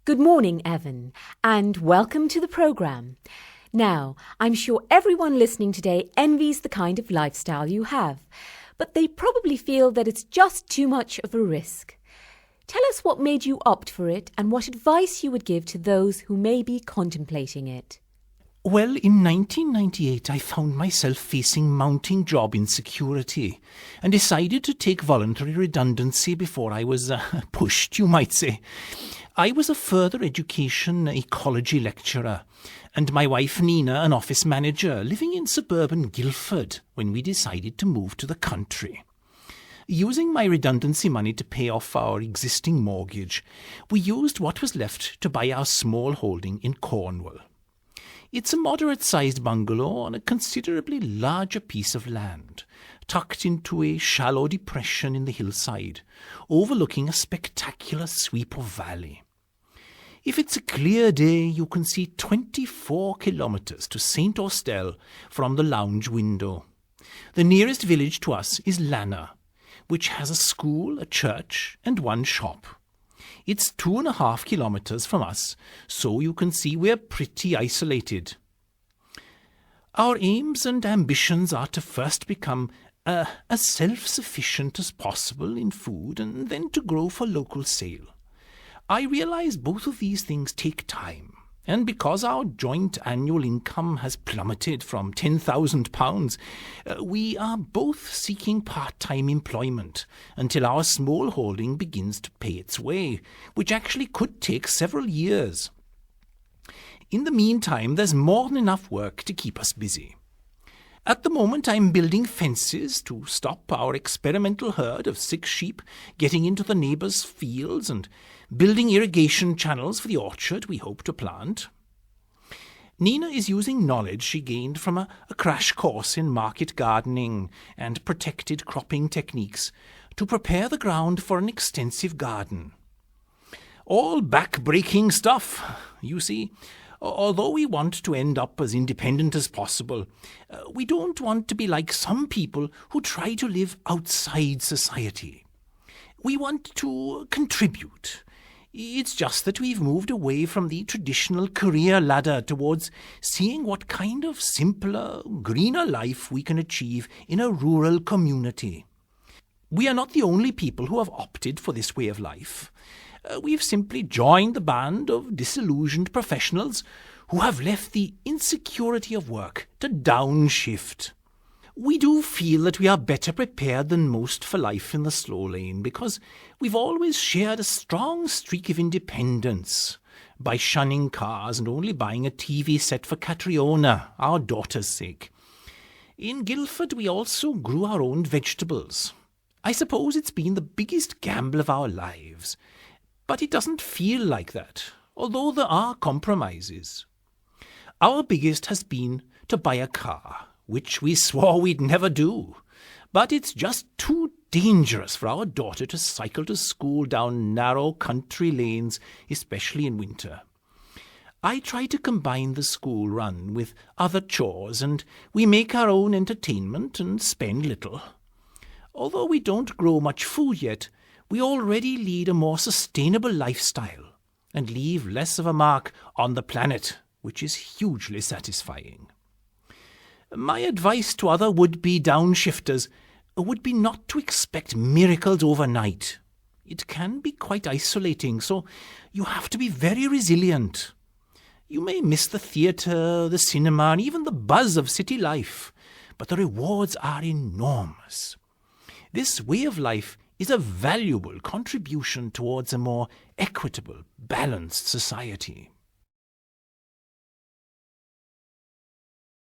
Good morning, Evan, and welcome to the programme. Now, I'm sure everyone listening today envies the kind of lifestyle you have, but they probably feel that it's just too much of a risk. Tell us what made you opt for it and what advice you would give to those who may be contemplating it. Well, in 1998, I found myself facing mounting job insecurity and decided to take voluntary redundancy before I was pushed, you might say. I was a further education ecology lecturer and my wife Nina an office manager living in suburban Guildford when we decided to move to the country. Using my redundancy money to pay off our existing mortgage, we used what was left to buy our small holding in Cornwall. It's a moderate-sized bungalow on a considerably larger piece of land, tucked into a shallow depression in the hillside, overlooking a spectacular sweep of valley. If it's a clear day, you can see 24 kilometres to St. Austell from the lounge window. The nearest village to us is Lanner, which has a school, a church, and one shop. It's 2.5 kilometres from us, so you can see we're pretty isolated. Our aims and ambitions are to first become as self-sufficient as possible in food and then to grow for local sale. I realise both of these things take time, and because our joint annual income has plummeted from £10,000, we are both seeking part-time employment until our small holding begins to pay its way, which actually could take several years. In the meantime, there's more than enough work to keep us busy. At the moment, I'm building fences to stop our experimental herd of 6 sheep getting into the neighbours' fields and building irrigation channels for the orchard we hope to plant. Nina is using knowledge she gained from a crash course in market gardening and protected cropping techniques to prepare the ground for an extensive garden. All back-breaking stuff, you see. Although we want to end up as independent as possible, we don't want to be like some people who try to live outside society. We want to contribute. It's just that we've moved away from the traditional career ladder towards seeing what kind of simpler, greener life we can achieve in a rural community. We are not the only people who have opted for this way of life. We've simply joined the band of disillusioned professionals who have left the insecurity of work to downshift. We do feel that we are better prepared than most for life in the slow lane because we've always shared a strong streak of independence by shunning cars and only buying a TV set for Catriona, our daughter's sake. In Guildford, we also grew our own vegetables. I suppose it's been the biggest gamble of our lives. But it doesn't feel like that, although there are compromises. Our biggest has been to buy a car, which we swore we'd never do. But it's just too dangerous for our daughter to cycle to school down narrow country lanes, especially in winter. I try to combine the school run with other chores, and we make our own entertainment and spend little. Although we don't grow much food yet, we already lead a more sustainable lifestyle and leave less of a mark on the planet, which is hugely satisfying. My advice to other would-be downshifters would be not to expect miracles overnight. It can be quite isolating, so you have to be very resilient. You may miss the theatre, the cinema, and even the buzz of city life, but the rewards are enormous. This way of life is a valuable contribution towards a more equitable, balanced society.